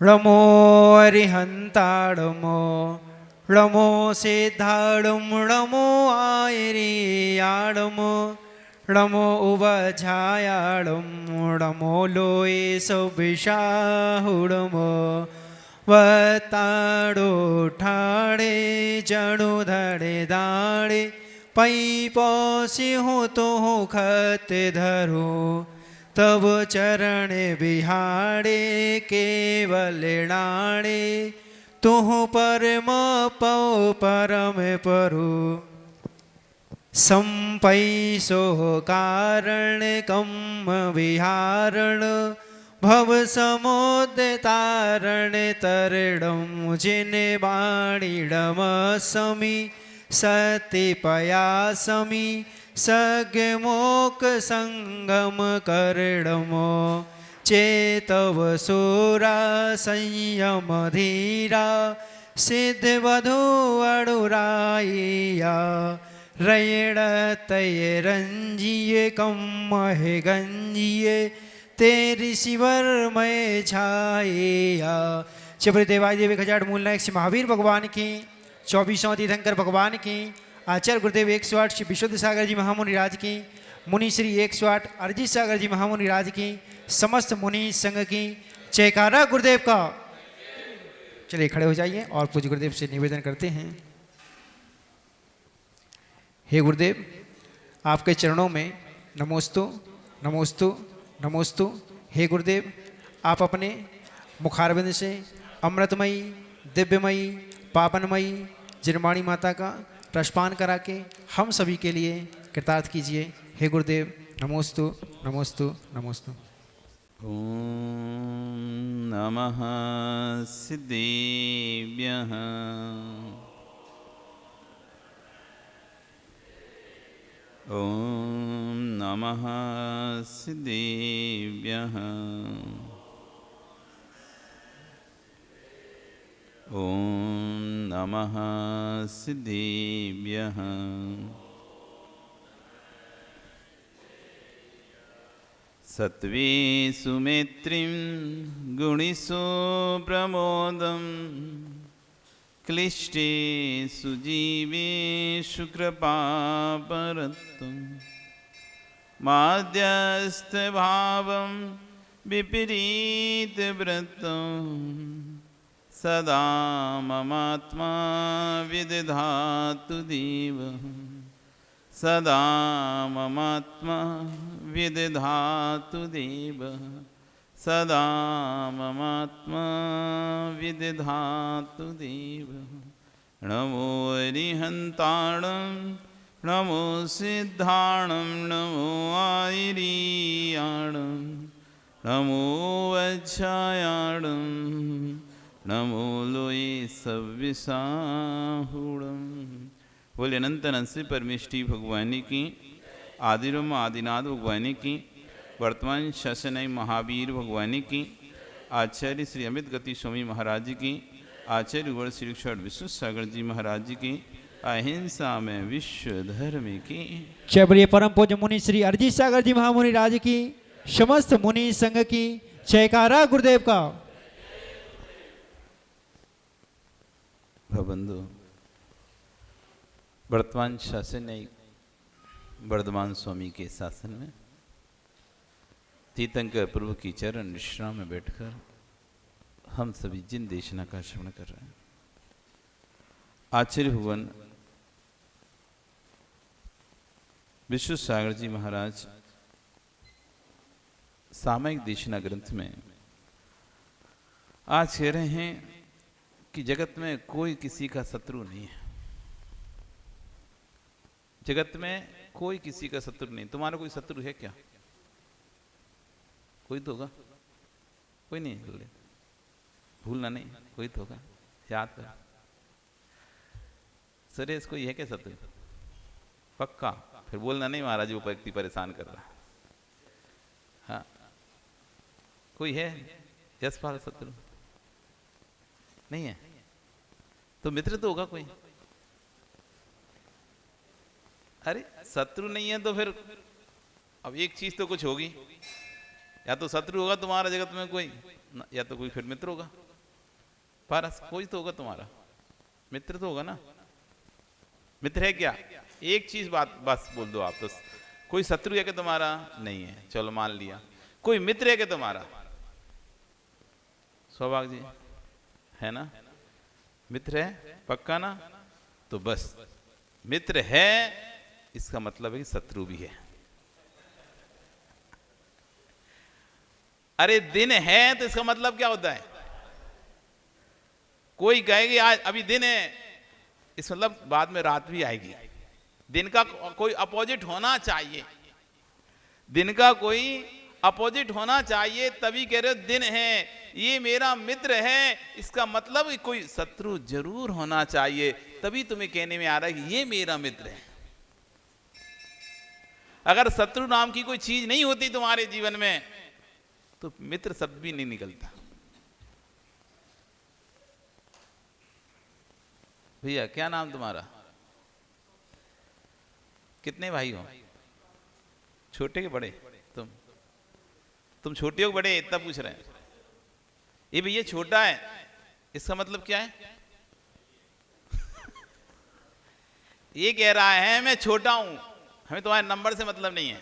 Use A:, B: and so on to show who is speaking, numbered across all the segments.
A: ळमो अरिहंताळमो ळमो सिद्धाळम ळमो आयरियाळमो ळमो उवझायाळम ळमो लोये सबिषाहुळमो वताड़ो ठाड़े जणु धड़े दाड़े पई पौसी हूँ तो हूँ खत धरो तब चरण बिहाड़े केवल डाणे तुह परम पौ परम परु संपैसो कारण कम विहारण भव समुद्र तारण तरडम जिने बाणीडम समी सती पयासमी सगमोक संगम करडमो चेतव सुरा संयम धीरा सिद्ध वधु अड़ुराइया रयण तय रंजिए कम महे गंजिए तेरी शिवर में छाया। शिवरी देवाय देवी खजाड़ मूल नायक श्री महावीर भगवान की 24वां तीर्थंकर भगवान की आचार्य गुरुदेव 108 श्री विशुद्ध सागर जी महामुनि राज की मुनि श्री 108 अरजीत सागर जी महामुनि राज की समस्त मुनि संघ की जयकारा गुरुदेव का। चलिए खड़े हो जाइए और पूज्य गुरुदेव से निवेदन करते हैं। हे गुरुदेव, आपके चरणों में नमोस्तु नमोस्तु नमोस्तु। हे गुरुदेव, आप अपने मुखारविंद से अमृतमयी दिव्यमयी पावनमयी जिनवाणी माता का रसपान करा के हम सभी के लिए कृतार्थ कीजिए। हे गुरुदेव, नमोस्तु नमोस्तु नमोस्तु।
B: ओम नमः सिद्धेभ्यः। ओम नमः सिद्धेभ्यः। ओम नमः सिद्धेभ्यः। सत्वे सुमित्रिं गुणिसु प्रमोदं क्लिष्टे सुजीवेषु कृपापरत्वं माध्यस्थभावं विपरीतवृत्तं सदा ममात्मा विदधातु देवः। सदा ममात्मा विदधातु देवः। सदा ममात्मा विदधातु देवः। नमो अरिहन्ताणं नमो सिद्धाणं नमो आयरियाणं नमो वज्रायाणं नमो लोये सव्यसाहुणं। बोले अनंत अनंत श्री परमेष्टि भगवानी की, आदिरम आदिनाथ भगवानी की, वर्तमान शासन महावीर भगवानी की, आचार्य श्री अमित गति स्वामी महाराज की, आचार्य गुरु श्री क्षण विश्व सागर जी महाराज की, अहिंसा में विश्व धर्म की।
A: जय बोलिए परम पूज्य मुनि श्री अरजीत सागर जी महामुनि राज की, समस्त मुनि संघ की जयकारा गुरुदेव का।
B: बंधु, वर्तमान शासन वर्धमान स्वामी के शासन में तीर्थंकर प्रभु की चरण विश्राम में बैठकर हम सभी जिन देशना का श्रवण कर रहे हैं, आचार्य भगवान विश्व सागर जी महाराज सामयिक देशना ग्रंथ में आज कह रहे हैं कि जगत में कोई किसी का शत्रु नहीं है। जगत में कोई किसी का शत्रु नहीं। तुम्हारा कोई शत्रु है क्या? कोई तो होगा, कोई नहीं। भूलना नहीं, कोई तो होगा, याद कर। सुरेश कोई है क्या शत्रु? पक्का? फिर बोलना नहीं महाराज वो व्यक्ति परेशान कर रहा। हाँ, कोई है यशपाल शत्रु? नहीं है तो मित्र तो होगा कोई। अरे शत्रु नहीं है तो फिर अब एक चीज तो कुछ होगी, या तो शत्रु होगा तुम्हारा जगत में कोई, या तो कोई फिर मित्र होगा, पारस कोई तो होगा तुम्हारा, मित्र तो होगा ना। मित्र है क्या? एक चीज बात बस बोल दो आप तो। कोई शत्रु है क्या तुम्हारा? नहीं है, चलो मान लिया। कोई मित्र है क्या तुम्हारा? सौभाग्य जी है ना, मित्र है पक्का ना? तो बस मित्र है इसका मतलब है कि शत्रु भी है। अरे दिन है तो इसका मतलब क्या होता है? कोई कहेगी आज अभी दिन है, इस मतलब बाद में रात भी आएगी। दिन का कोई अपोजिट होना चाहिए, दिन का कोई अपोजिट होना चाहिए, तभी कह रहे हो दिन है, ये मेरा मित्र है, इसका मतलब कोई शत्रु जरूर होना चाहिए, तभी तुम्हें कहने में आ रहा है कि ये मेरा मित्र है। अगर शत्रु नाम की कोई चीज नहीं होती तुम्हारे जीवन में तो मित्र शब्द भी नहीं निकलता। भैया क्या नाम तुम्हारा? कितने भाई हो? छोटे के बड़े? तुम छोटे हो बड़े इतना पूछ रहे हैं? ये भैया छोटा है, इसका मतलब क्या है? ये कह रहा है मैं छोटा हूं, हमें तुम्हारे नंबर से मतलब नहीं है।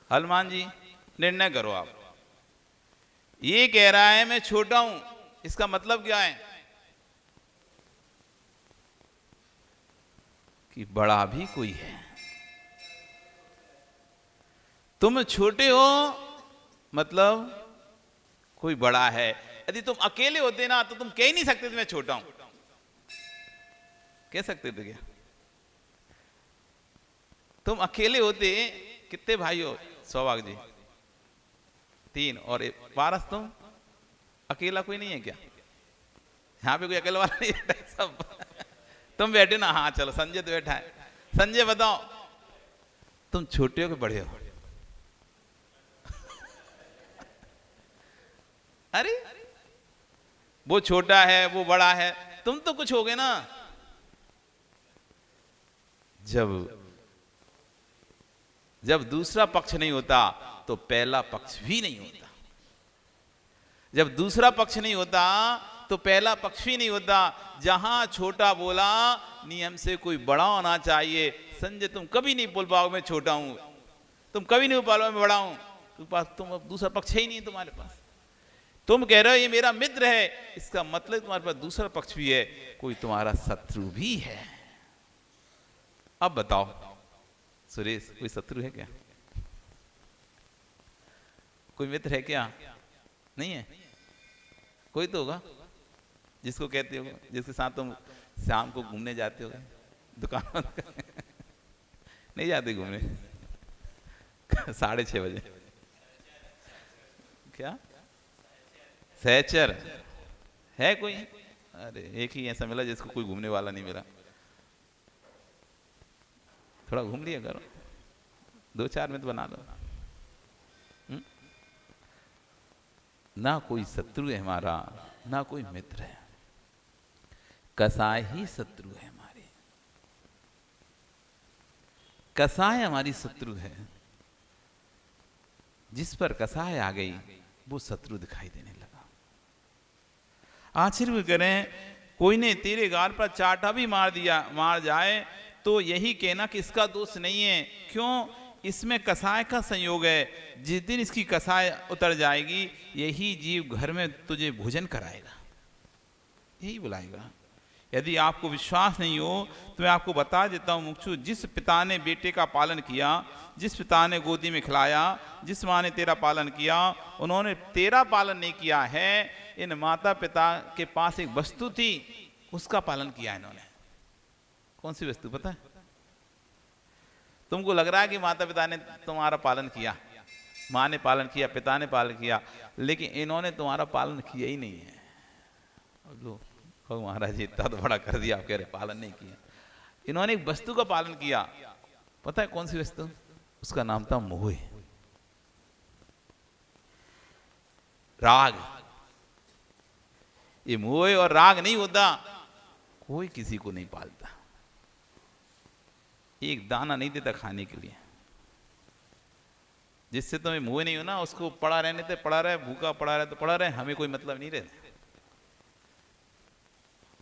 B: हनुमान जी निर्णय करो आप। ये कह रहा है मैं छोटा हूं, इसका मतलब क्या है? कि बड़ा भी कोई है। तुम छोटे हो मतलब कोई बड़ा है। यदि तुम अकेले होते ना तो तुम कह ही नहीं सकते थे मैं छोटा हूं। कह सकते थे क्या? तुम अकेले होते, कितने भाई हो? सौभाग्य जी 3 और पारस तुम अकेला कोई नहीं है क्या? यहाँ पे कोई अकेला वाला नहीं है सब तुम बैठे ना? हाँ चलो संजय तो बैठा है। संजय बताओ तुम छोटे हो कि बड़े हो? अरे वो छोटा है वो बड़ा है, तुम तो कुछ हो गए ना। जब दूसरा पक्ष नहीं होता तो पहला पक्ष भी नहीं होता। जब दूसरा पक्ष नहीं होता तो पहला पक्ष भी नहीं होता। जहां छोटा बोला नियम से कोई बड़ा होना चाहिए। संजय तुम कभी नहीं बोल पाओगे मैं छोटा हूं, तुम कभी नहीं बोल पाओगे मैं बड़ा हूं, तुम अब दूसरा पक्ष ही नहीं है तुम्हारे पास। तुम कह रहे हो ये मेरा मित्र है, इसका मतलब तुम्हारे पास दूसरा पक्ष भी है, कोई तुम्हारा शत्रु भी है। अब बताओ सुरेश कोई शत्रु है क्या? कोई मित्र है क्या? नहीं है। कोई तो होगा जिसको कहते हो, जिसके साथ तुम शाम को घूमने जाते हो दुकान नहीं जाते घूमने 6:30 बजे? क्या सहचर है कोई? अरे एक ही ऐसा मिला जिसको कोई घूमने वाला नहीं मिला। थोड़ा घूम लिया करो, 2-4 मिनट बना लो। ना कोई शत्रु है हमारा, ना कोई मित्र है, कसाय ही शत्रु है हमारी। कसाय हमारी शत्रु है। जिस पर कसाय आ गई वो शत्रु दिखाई देने लगा। आश्चर्य करें, कोई ने तेरे गाल पर चाटा भी मार जाए तो यही कहना कि इसका दोष नहीं है। क्यों? इसमें कसाय का संयोग है। जिस दिन इसकी कसाय उतर जाएगी यही जीव घर में तुझे भोजन कराएगा, यही बुलाएगा। यदि आपको विश्वास नहीं हो तो मैं आपको बता देता हूँ मुक्षु, जिस पिता ने बेटे का पालन किया, जिस पिता ने गोदी में खिलाया, जिस माँ ने तेरा पालन किया, उन्होंने तेरा पालन नहीं किया है। इन माता पिता के पास एक वस्तु थी, उसका पालन किया इन्होंने। कौन सी वस्तु पता है? तुमको लग रहा है कि माता पिता ने तुम्हारा पालन किया, माँ ने पालन किया, पिता ने पालन किया, लेकिन इन्होंने तुम्हारा पालन किया ही नहीं है। लो महाराज जी इतना तो बड़ा कर दिया, आप कह रहे पालन नहीं किया। इन्होंने एक वस्तु का पालन किया। पता है कौन सी वस्तु? उसका नाम था मोह, राग। ये मोह और राग नहीं होता कोई किसी को नहीं पालता, एक दाना नहीं देता खाने के लिए। जिससे तुम्हें मोह नहीं हो ना, उसको पड़ा रहने दे, पड़ा रहे, भूखा पड़ा रहे तो पड़ा रहे, हमें कोई मतलब नहीं रहता।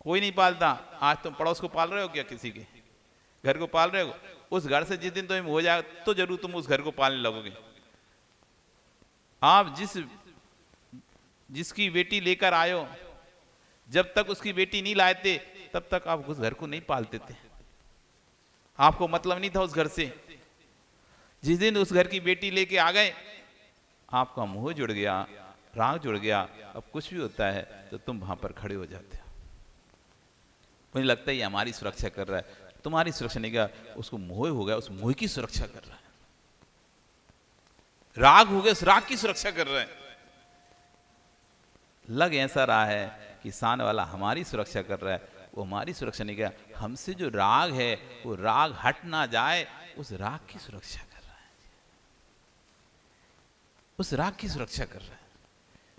B: कोई नहीं पालता। आज तुम पड़ोस को पाल रहे हो क्या? किसी के घर को पाल रहे हो? उस घर से जिस दिन तुम्हें हो जाए तो जरूर तुम उस घर को पालने लगोगे। आप जिसकी बेटी लेकर आयो, जब तक उसकी बेटी नहीं लाए थे तब तक आप उस घर को नहीं पालते थे, आपको मतलब नहीं था उस घर से। जिस दिन उस घर की बेटी लेके आ गए, आपका मोह जुड़ गया, राग जुड़ गया। अब कुछ भी होता है तो तुम वहां पर खड़े हो जाते हो। मुझे लगता है ये हमारी सुरक्षा कर रहा है। तुम्हारी सुरक्षा नहीं कर, उसको मोह हो गया, उस मोह की सुरक्षा कर रहा है। राग हो गया, उस राग की सुरक्षा कर रहा है। लग ऐसा रहा है कि सामने वाला हमारी सुरक्षा कर रहा है, वो हमारी सुरक्षा नहीं कर। हमसे जो राग है वो राग हट ना जाए, उस राग की सुरक्षा कर रहा है, उस राग की सुरक्षा कर रहा है।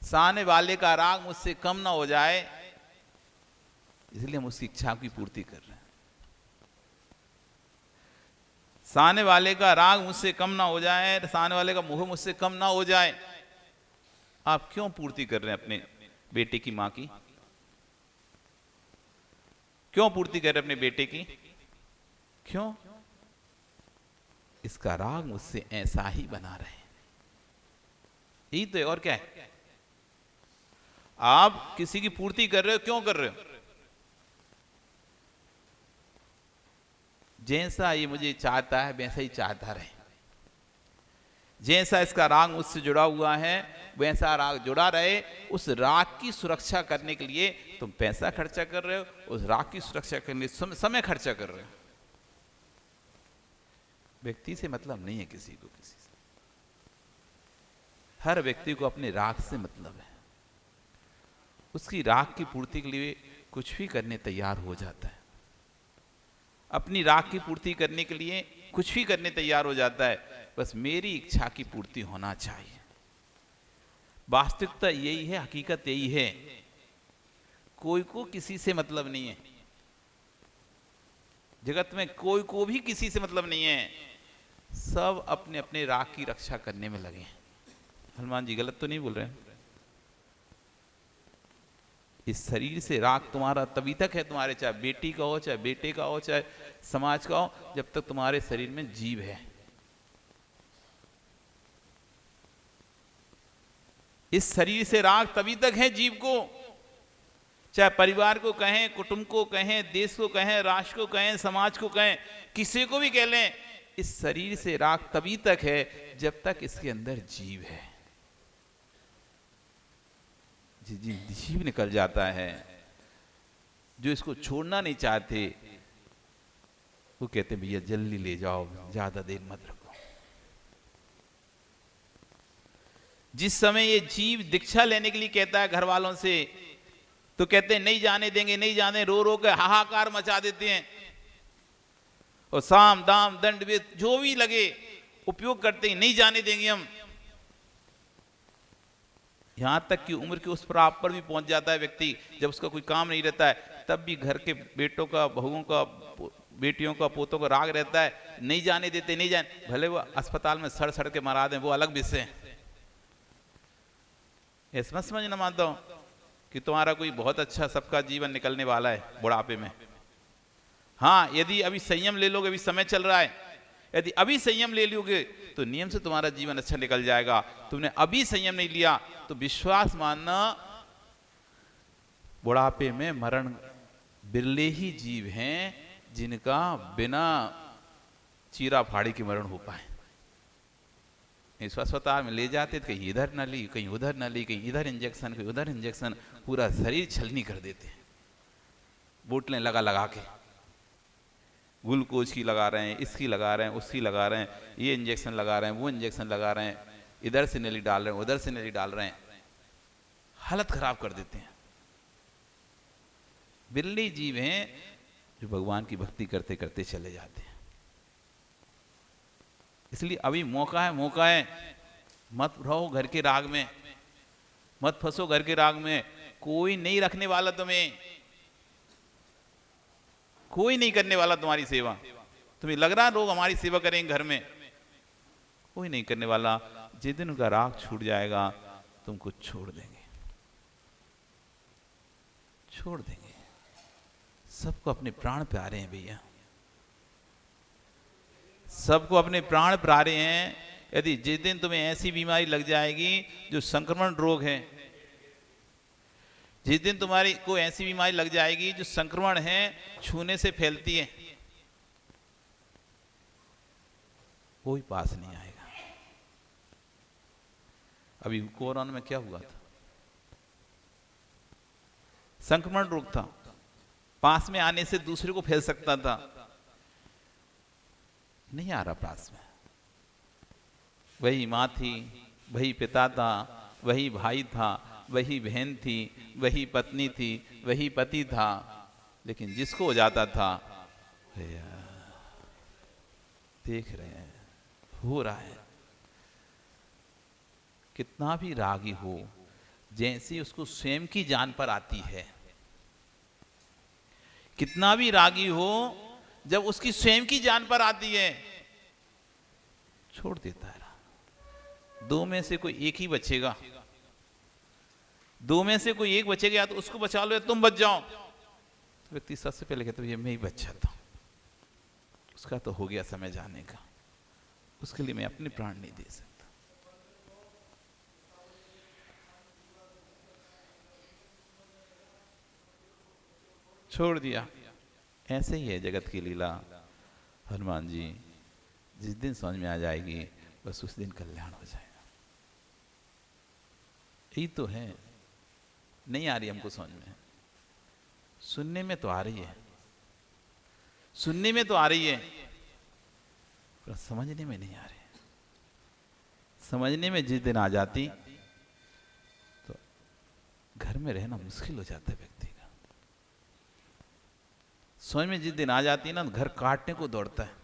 B: सामने वाले का राग मुझसे कम ना हो जाए, इसलिए हम उसकी इच्छा की पूर्ति कर रहे हैं। सामने वाले का राग मुझसे कम ना हो जाए, सामने वाले का मोह मुझसे कम ना हो जाए, आप क्यों पूर्ति कर रहे हैं अपने बेटे की मां की? क्यों पूर्ति कर रहे हैं अपने बेटे की? क्यों? इसका राग मुझसे ऐसा ही बना रहे, यही तो है, और क्या है? आप किसी की पूर्ति कर रहे हो, क्यों कर रहे हो? जैसा ये मुझे चाहता है वैसा ही चाहता रहे। जैसा इसका राग मुझसे जुड़ा हुआ है वैसा राग जुड़ा रहे। उस राग की सुरक्षा करने के लिए तुम पैसा खर्चा कर रहे हो, उस राग की सुरक्षा करने के लिए समय खर्चा कर रहे हो। व्यक्ति से मतलब नहीं है किसी को, किसी से। हर व्यक्ति को अपने राग से मतलब है। उसकी राग की पूर्ति के लिए कुछ भी करने तैयार हो जाता है। अपनी राग की पूर्ति करने के लिए कुछ भी करने तैयार हो जाता है, बस मेरी इच्छा की पूर्ति होना चाहिए। वास्तविकता यही है, हकीकत यही है। कोई को किसी से मतलब नहीं है, जगत में कोई को भी किसी से मतलब नहीं है। सब अपने अपने राग की रक्षा करने में लगे हैं। हनुमान जी गलत तो नहीं बोल रहे हैं? इस शरीर से राग तुम्हारा तभी तक है, तुम्हारे चाहे बेटी का हो, चाहे बेटे का हो, चाहे समाज का हो, जब तक तुम्हारे शरीर में जीव है। इस शरीर से राग तभी तक है जीव को, चाहे परिवार को कहें, कुटुंब को कहें, देश को कहें, राष्ट्र को कहें, समाज को कहें, किसी को भी कह लें, इस शरीर से राग तभी तक है जब तक इसके अंदर जीव है। जीव निकल जाता है, जो इसको छोड़ना नहीं चाहते, वो कहते भैया जल्दी ले जाओ, ज्यादा देर मत रखो। जिस समय ये जीव दीक्षा लेने के लिए कहता है घर वालों से, तो कहते हैं नहीं जाने देंगे, नहीं जाने, रो रो के हाहाकार मचा देते हैं, और साम दाम दंड भेद जो भी लगे उपयोग करते हैं, नहीं जाने देंगे हम। यहां तक कि उम्र के उस प्राप पर भी पहुंच जाता है व्यक्ति, जब उसका कोई काम नहीं रहता है तब भी घर के बेटों का, बहुओं का, बेटियों का, पोतों का राग रहता है, नहीं जाने देते, नहीं जाने। भले वो अस्पताल में सड़ सड़ के मरा दें, वो अलग विषय है। ऐसा मत समझना, मानता हूं कि तुम्हारा कोई बहुत अच्छा सबका जीवन निकलने वाला है बुढ़ापे में। हाँ, यदि अभी संयम ले लोगे, अभी समय चल रहा है, यदि अभी संयम ले लोगे तो नियम से तुम्हारा जीवन अच्छा निकल जाएगा। तुमने अभी संयम नहीं लिया तो विश्वास मानना, बुढ़ापे में मरण बिरले ही जीव हैं जिनका बिना चीरा फाड़ी के मरण हो पाए। इस अस्पताल में ले जाते तो कहीं इधर न ली, कहीं उधर न ली, कहीं इधर इंजेक्शन, कहीं उधर इंजेक्शन, पूरा शरीर छलनी कर देते हैं। बोतलें लगा लगा के, ग्लूकोज की लगा रहे हैं, इसकी लगा रहे हैं, उसकी लगा रहे हैं, ये इंजेक्शन लगा रहे हैं, वो इंजेक्शन लगा रहे हैं, इधर से नली डाल रहे हैं, उधर से नली डाल रहे हैं, हालत खराब कर देते हैं। बिरले जीव हैं जो भगवान की भक्ति करते करते चले जाते हैं। इसलिए अभी मौका है, मौका है, मत रहो घर के राग में, मत फंसो घर के राग में। कोई नहीं रखने वाला तुम्हें, कोई नहीं करने वाला तुम्हारी सेवा। तुम्हें लग रहा लोग हमारी सेवा करेंगे घर में, कोई नहीं करने वाला। जिस दिन उनका राग छूट जाएगा तुमको छोड़ देंगे, छोड़ देंगे। सबको अपने प्राण प्यारे हैं भैया, सबको अपने प्राण प्यारे हैं। यदि जिस दिन तुम्हें ऐसी बीमारी लग जाएगी जो संक्रमण रोग है, जिस दिन तुम्हारी को ऐसी बीमारी लग जाएगी जो संक्रमण है, छूने से फैलती है, कोई पास नहीं आएगा। अभी कोरोना में क्या हुआ था? संक्रमण रोग था, पास में आने से दूसरे को फैल सकता था, नहीं आ रहा पास में। वही माँ थी, वही पिता था, वही भाई था, वही बहन थी, वही पत्नी थी, वही पति था, लेकिन जिसको हो जाता था, देख रहे हैं हो रहा है। कितना भी रागी हो, जैसे उसको स्वयं की जान पर आती है, कितना भी रागी हो, जब उसकी स्वयं की जान पर आती है छोड़ देता है। दो में से कोई एक ही बचेगा, दो में से कोई एक बचेगा, या तो उसको बचा लो या तुम बच जाओ। तो व्यक्ति सबसे पहले कहता है ये मैं ही बच जाता हूं, उसका तो हो गया समय जाने का, उसके लिए मैं अपने प्राण नहीं दे सकता। छोड़ दिया। ऐसे ही है जगत की लीला। हनुमान जी जिस दिन समझ में आ जाएगी बस उस दिन कल्याण हो जाएगा। यही तो है। नहीं आ रही हमको समझ में, सुनने में तो आ रही है, सुनने में तो आ रही है, पर समझने में नहीं आ रही। समझने में जिस दिन आ जाती तो घर में रहना मुश्किल हो जाता है व्यक्ति का। समझ में जिस दिन आ जाती है ना, घर काटने को दौड़ता है,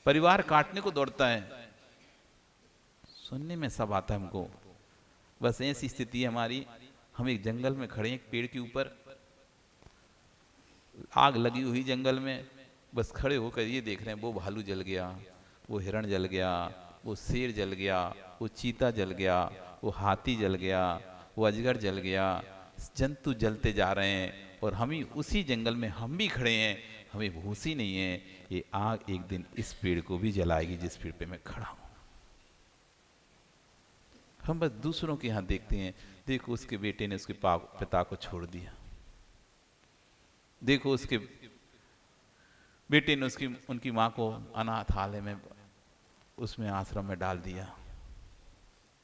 B: परिवार काटने को दौड़ता है। सुनने में सब आता है हमको। बस ऐसी स्थिति है हमारी। हम एक जंगल में खड़े हैं, एक पेड़ के ऊपर, आग लगी हुई जंगल में, बस खड़े होकर ये देख रहे हैं वो भालू जल गया, वो हिरण जल गया, वो शेर जल गया, वो चीता जल गया, वो हाथी जल गया, वो अजगर जल गया। जंतु जलते जा रहे हैं और हम ही उसी जंगल में हम भी खड़े हैं, हमें होश ही नहीं है ये आग एक दिन इस पेड़ को भी जलाएगी जिस पेड़ पे मैं खड़ा हूं। हम बस दूसरों के यहां देखते हैं, देखो उसके बेटे ने उसके पिता को छोड़ दिया, देखो उसके बेटे ने उनकी माँ को अनाथालय में, उसमें आश्रम में डाल दिया।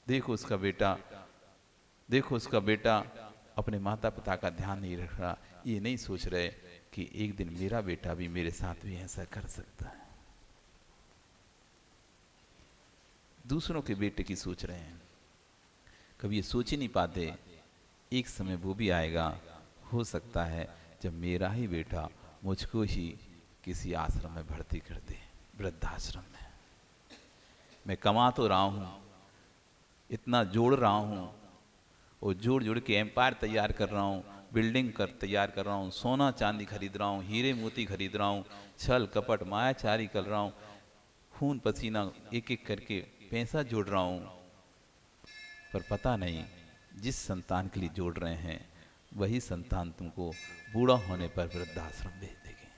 B: देखो उसका बेटा अपने माता पिता का ध्यान नहीं रख रहा। ये नहीं सोच रहे कि एक दिन मेरा बेटा भी मेरे साथ भी ऐसा कर सकता है। दूसरों के बेटे की सोच रहे हैं, कभी ये सोच ही नहीं पाते। एक समय वो भी आएगा, हो सकता है जब मेरा ही बेटा मुझको ही किसी आश्रम में भर्ती कर दे, वृद्धाश्रम में। मैं कमा तो रहा हूं, इतना जोड़ रहा हूं, और जोड़ जोड़ के एम्पायर तैयार कर रहा हूं, बिल्डिंग तैयार कर रहा हूं, सोना चांदी खरीद रहा हूं, हीरे मोती खरीद रहा हूं, छल कपट मायाचारी कर रहा हूं, खून पसीना एक एक करके पैसा जोड़ रहा हूं, पर पता नहीं जिस संतान के लिए जोड़ रहे हैं वही संतान तुमको बूढ़ा होने पर वृद्धाश्रम भेज देगी।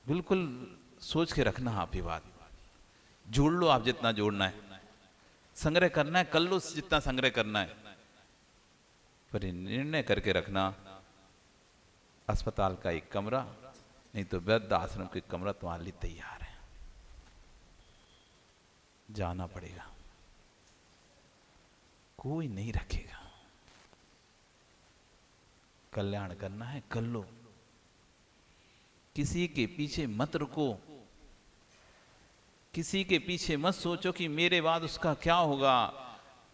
B: बिल्कुल सोच के रखना आप ये बात। जोड़ लो आप जितना जोड़ना है, संग्रह करना है कर लो जितना संग्रह करना है, पर निर्णय करके रखना अस्पताल का एक कमरा नहीं तो वृद्ध आश्रम का कमरा तुम्हारे लिए तैयार है। जाना पड़ेगा, कोई नहीं रखेगा। कल्याण करना है कर लो, किसी के पीछे मत रुको, किसी के पीछे मत सोचो कि मेरे बाद उसका क्या होगा।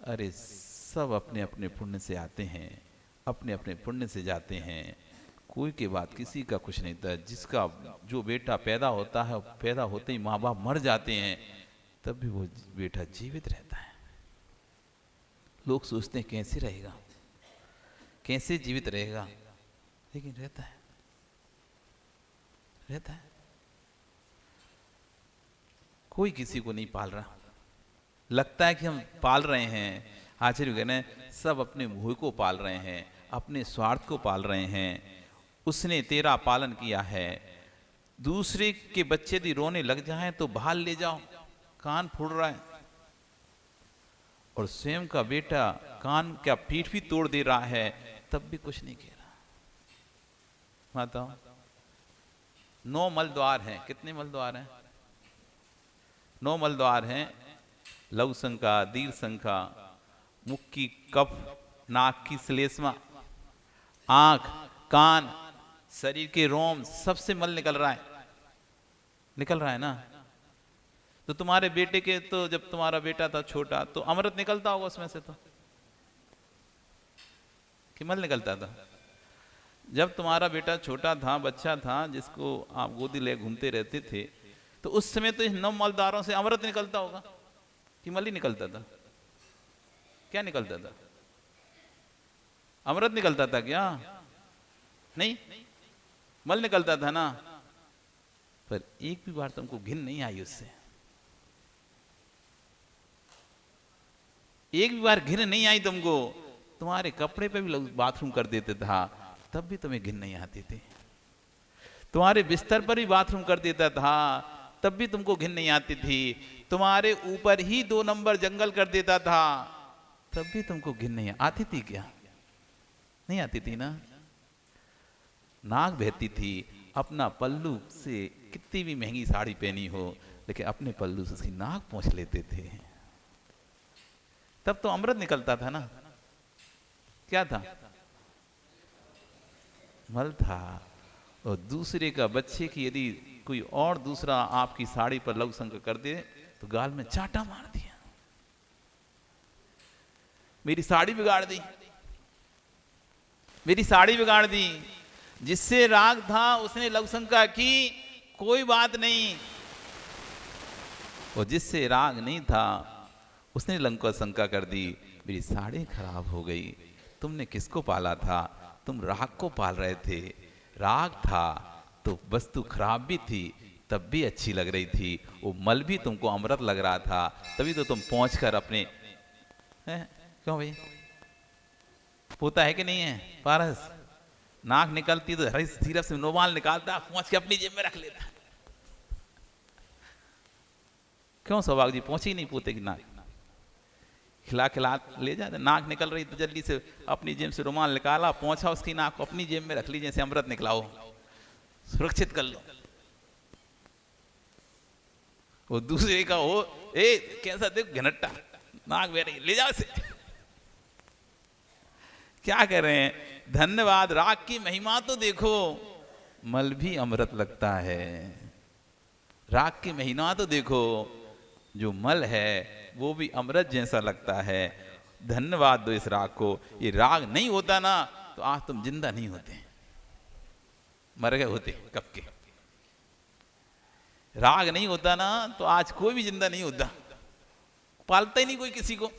B: अरे सब अपने अपने पुण्य से आते हैं, अपने अपने पुण्य से जाते हैं। कोई के बाद किसी का कुछ नहीं था। जिसका जो बेटा पैदा होता है, पैदा होते ही माँ बाप मर जाते हैं, तब भी वो बेटा जीवित रहता है। लोग सोचते हैं कैसे रहेगा, कैसे जीवित रहेगा, लेकिन रहता है, रहता है।
C: कोई किसी को नहीं पाल रहा। लगता है कि हम पाल रहे हैं, आचार्य कहते हैं सब अपने मोह को पाल रहे हैं, अपने स्वार्थ को पाल रहे हैं। उसने तेरा पालन किया है। दूसरे के बच्चे यदि रोने लग जाए तो भाल ले जाओ, कान फूट रहा है, और स्वयं का बेटा कान क्या पीठ भी तोड़ दे रहा है तब भी कुछ नहीं कह रहा। माताओं, 9 मल द्वार हैं। कितने मल द्वार हैं? 9 मल द्वार हैं। लघु संका, दीर्घ संका, मुख की कफ, नाक की श्लेष्मा, आंख, कान, शरीर के रोम, सबसे मल निकल रहा है ना। तो तुम्हारे बेटे के तो जब तुम्हारा बेटा था छोटा तो अमृत निकलता होगा उसमें से, तो कि मल निकलता था? जब तुम्हारा बेटा छोटा था, बच्चा था, जिसको आप गोदी ले घूमते रहते थे, तो उस समय तो इन 9 मलदारों से अमृत निकलता होगा कि मल ही निकलता था? क्या निकलता था? अमृत निकलता था क्या? नहीं, मल निकलता था ना। पर एक भी बार तुमको घिन नहीं आई उससे? एक भी बार घिन नहीं आई तुमको? तुम्हारे कपड़े पे भी लोग बाथरूम कर देते था तब भी तुम्हें घिन नहीं आती थी। तुम्हारे बिस्तर पर भी बाथरूम कर देता था तब भी तुमको घिन नहीं आती थी। तुम्हारे ऊपर ही 2 नंबर जंगल कर देता था तब भी तुमको घिन नहीं आती थी क्या? नहीं आती थी ना। नाक बहती थी, अपना पल्लू से कितनी भी महंगी साड़ी पहनी हो लेकिन अपने पल्लू से उसकी नाक पोंछ लेते थे। तब तो अमृत निकलता था ना। क्या था? मल था। और दूसरे का बच्चे की यदि कोई और दूसरा आपकी साड़ी पर लघु संक कर दे तो गाल में चाटा मार दिया, मेरी साड़ी बिगाड़ दी, मेरी साड़ी बिगाड़ दी। जिससे राग था उसने लघु शंका की, कोई बात नहीं। और जिससे राग नहीं था उसने लंका शंका कर दी, मेरी साड़ी खराब हो गई। तुमने किसको पाला था? तुम राग को पाल रहे थे। राग था तो वस्तु खराब भी थी तब भी अच्छी लग रही थी, वो मल भी तुमको अमृत लग रहा था, तभी तो तुम पहुंच कर अपने क्यों भाई पोता है कि नहीं है पारस? नाक निकलती तो हरी सिरप से नोबाल निकालता, पहुंच के अपनी जेब में रख लेता। क्यों सौभाग्य जी पहुंची नहीं पोते की नाक? खिला खिला ले जाते। नाक निकल रही तो जल्दी से अपनी जेब से रुमाल निकाला, पहुंचा, उसकी नाक को अपनी जेब में रख ली जैसे अमृत निकलाओ, सुरक्षित कर लो। वो दूसरे का हो, कैसा देख घनट्टा, नाक बह रही, ले जाओ इसे। क्या कह रहे हैं? धन्यवाद, राग की महिमा तो देखो, मल भी अमृत लगता है। राग की महिमा तो देखो, जो मल है वो भी अमृत जैसा लगता है। धन्यवाद दो इस राग को। ये राग नहीं होता ना तो आज तुम जिंदा नहीं होते, मर गए होते कब के। राग नहीं होता ना तो आज कोई भी जिंदा नहीं होता। पालता ही नहीं कोई किसी को।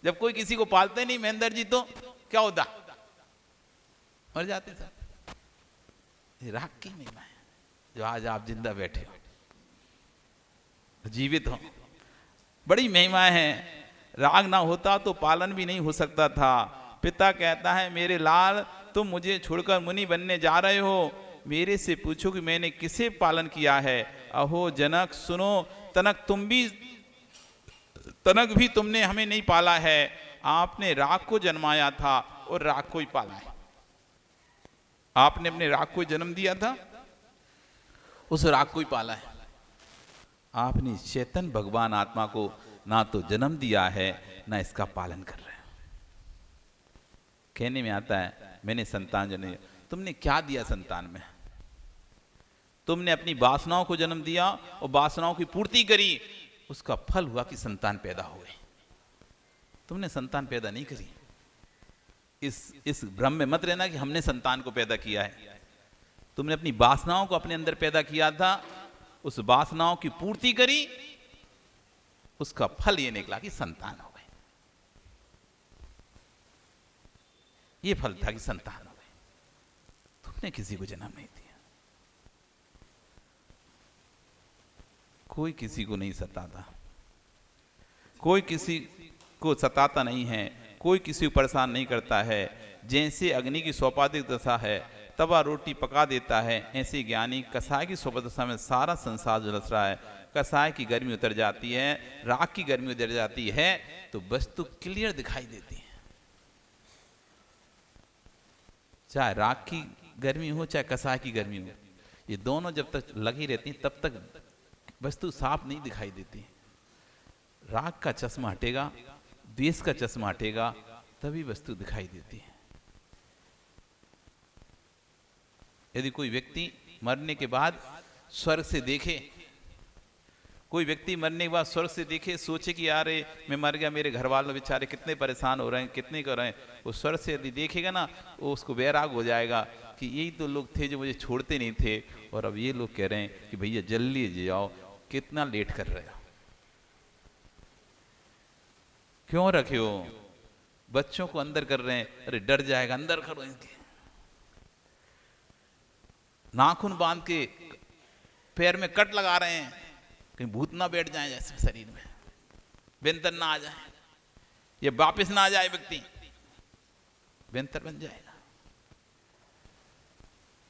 C: जब कोई किसी को पालता ही नहीं महेंद्र जी तो क्या होता? मर जाते सब। ये राग की महिमा है जो आज आप जिंदा बैठे हो, जीवित हो। बड़ी महिमा है। राग ना होता तो पालन भी नहीं हो सकता था। पिता कहता है, मेरे लाल तुम मुझे छोड़कर मुनि बनने जा रहे हो, मेरे से पूछो कि मैंने किसे पालन किया है। अहो जनक सुनो, तनक भी तुमने हमें नहीं पाला है। आपने राग को जन्माया था और राग को ही पाला है। आपने अपने राग को जन्म दिया था, उस राग को ही पाला है। आपने चैतन्य भगवान आत्मा को ना तो जन्म दिया है ना इसका पालन कर रहे हैं। कहने में आता है मैंने संतान जन्म दिया। तुमने क्या दिया संतान में? तुमने अपनी वासनाओं को जन्म दिया और वासनाओं की पूर्ति करी, उसका फल हुआ कि संतान पैदा हो गई। तुमने संतान पैदा नहीं करी। इस भ्रम में मत रहना कि हमने संतान को पैदा किया है। तुमने अपनी वासनाओं को अपने अंदर पैदा किया था, उस वासनाओं की पूर्ति करी, उसका फल ये निकला कि संतान हो गई। ये फल था कि संतान हो गई। तुमने किसी को जन्म नहीं दिया। कोई किसी को नहीं सताता, कोई किसी को सताता नहीं है, कोई किसी को परेशान नहीं करता है। जैसे अग्नि की सोपाधिक दशा है तवा रोटी पका देता है, ऐसे ज्ञानी कसाय की सोपाधिक दशा में सारा संसार झुलस रहा है। कसाय की गर्मी उतर जाती है, राख की गर्मी उतर जाती है, तो वस्तु क्लियर दिखाई देती है। चाहे राख की गर्मी हो चाहे कसाय की गर्मी हो, ये दोनों जब तक लगी रहती हैं तब तक वस्तु साफ नहीं दिखाई देती। राग का चश्मा हटेगा, द्वेष का चश्मा हटेगा, तभी वस्तु दिखाई देती है। यदि कोई व्यक्ति मरने के बाद स्वर्ग से देखे, कोई व्यक्ति मरने के बाद स्वर्ग से देखे, सोचे कि यार मैं मर गया, मेरे घर वालों बेचारे कितने परेशान हो रहे हैं, कितने कर रहे हैं, वो स्वर्ग से यदि देखेगा ना, वो उसको वैराग हो जाएगा कि यही तो लोग थे जो मुझे छोड़ते नहीं थे, और अब ये लोग कह रहे हैं कि भैया जल्दी जाओ, कितना लेट कर रहे हो, क्यों रखे हो, बच्चों को अंदर कर रहे हैं, अरे डर जाएगा, अंदर करो इनके। नाखून बांध के पैर में कट लगा रहे हैं, कहीं भूत ना बैठ जाए जैसे शरीर में, बेंतर ना आ जाए, ये वापिस ना आ जाए, व्यक्ति बेंतर बन जाएगा।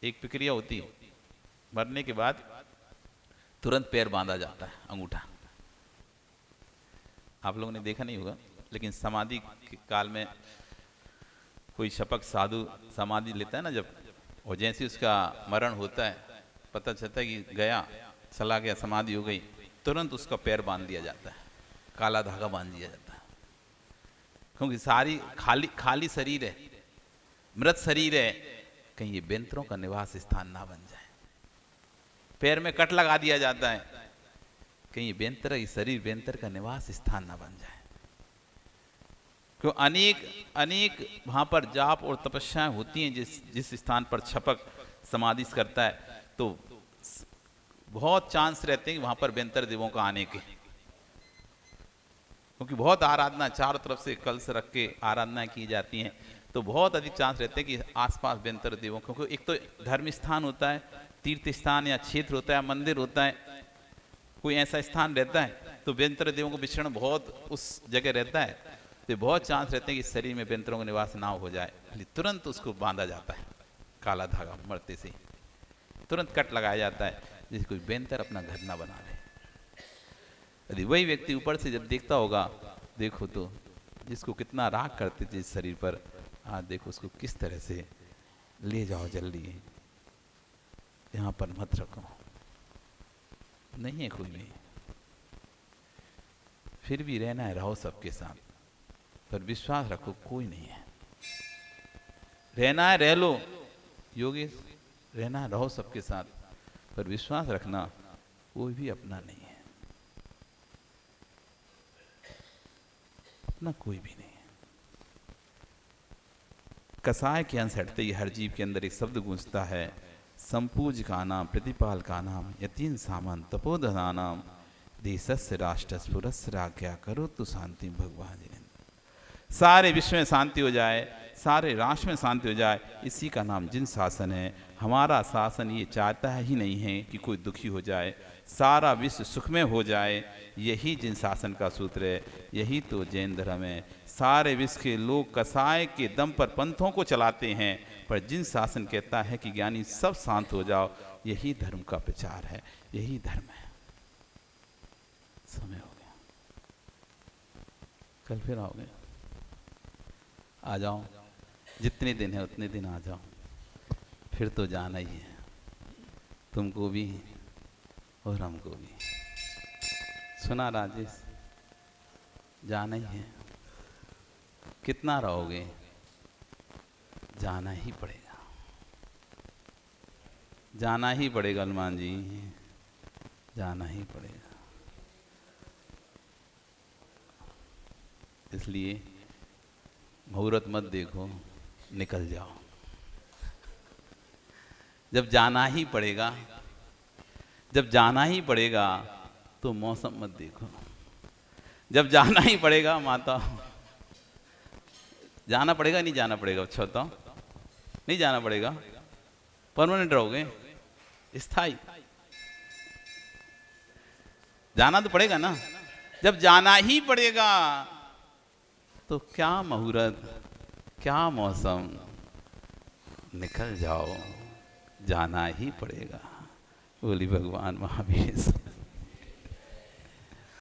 C: एक प्रक्रिया होती है, मरने के बाद तुरंत पैर बांधा जाता है, अंगूठा। आप लोगों ने देखा नहीं होगा, लेकिन समाधि के काल में कोई शपक साधु समाधि लेता है ना जब, और जैसे उसका मरण होता है, पता चलता है कि गया, चला गया, समाधि हो गई, तुरंत उसका पैर बांध दिया जाता है, काला धागा बांध दिया जाता है, क्योंकि सारी खाली शरीर है, मृत शरीर है, कहीं ये बेंतरों का निवास स्थान ना बन जाए। पैर में कट लगा दिया जाता है, कहीं ये बेंतर, ये शरीर बेंतर का निवास स्थान ना बन जाए। क्यों अनेक वहां पर जाप और तपस्याएं होती हैं, जिस स्थान पर छपक समाधि करता है, तो बहुत चांस रहते हैं वहां पर बेंतर देवों का आने के, क्योंकि बहुत आराधना, चारों तरफ से कलश रख के आराधना की जाती हैं, तो बहुत अधिक चांस रहते हैं कि आसपास बेंतर देवों, क्योंकि एक तो धर्म स्थान होता है, तीर्थ स्थान या क्षेत्र होता है, मंदिर होता है, कोई ऐसा स्थान रहता है, तो बेंतर देवों को विचरण बहुत उस जगह रहता है, तो बहुत चांस रहते हैं कि शरीर में बेंतरों का निवास ना हो जाए, तुरंत उसको बांधा जाता है, काला धागा मरते से तुरंत कट लगाया जाता है, जैसे कोई बेंतर अपना घर ना बना ले। यदि वही व्यक्ति ऊपर से जब देखता होगा, देखो तो जिसको कितना राग करते थे इस शरीर पर, आज देखो उसको किस तरह से ले जाओ, जल्दी यहाँ पर मत रखो, नहीं है कोई नहीं, फिर भी रहना है, रहो सबके साथ, पर विश्वास रखो कोई नहीं है, रहना है रह लो योगेश, रहना है रहो सबके साथ, पर विश्वास रखना कोई भी अपना नहीं है, अपना कोई भी नहीं है। कसाय के अंश हटते ही हर जीव के अंदर एक शब्द गूंजता है, संपूज का नाम, प्रतिपाल का नाम, यतीन सामान तपोधना नाम, देशस्य राष्ट्र पुरस्य राज्ञा करो तो शांति भगवान जी। सारे विश्व में शांति हो जाए, सारे राष्ट्र में शांति हो जाए, इसी का नाम जिन शासन है। हमारा शासन ये चाहता ही नहीं है कि कोई दुखी हो जाए, सारा विश्व सुखमय हो जाए, यही जिन शासन का सूत्र है, यही तो जैन धर्म है। सारे विश्व के लोग कसाय के दम पर पंथों को चलाते हैं, पर जिन शासन कहता है कि ज्ञानी सब शांत हो जाओ, यही धर्म का प्रचार है, यही धर्म है। समय हो गया, कल फिर आओगे, आ जाओ, जितने दिन है उतने दिन आ जाओ, फिर तो जाना ही है, तुमको भी और हमको भी। सुना राजेश, जाना ही है, कितना रहोगे, जाना ही पड़ेगा, जाना ही पड़ेगा हनुमान जी, जाना ही पड़ेगा। इसलिए मुहूर्त मत देखो, निकल जाओ। जब जाना ही पड़ेगा, जब जाना ही पड़ेगा तो मौसम मत देखो, जब जाना ही पड़ेगा माता, जाना पड़ेगा नहीं जाना पड़ेगा, अच्छा बताओ, नहीं जाना पड़ेगा, परमानेंट रहोगे, स्थायी। जाना तो पड़ेगा ना। जब जाना ही पड़ेगा तो क्या मुहूर्त, क्या मौसम, निकल जाओ, जाना ही पड़ेगा। बोली भगवान महावीर।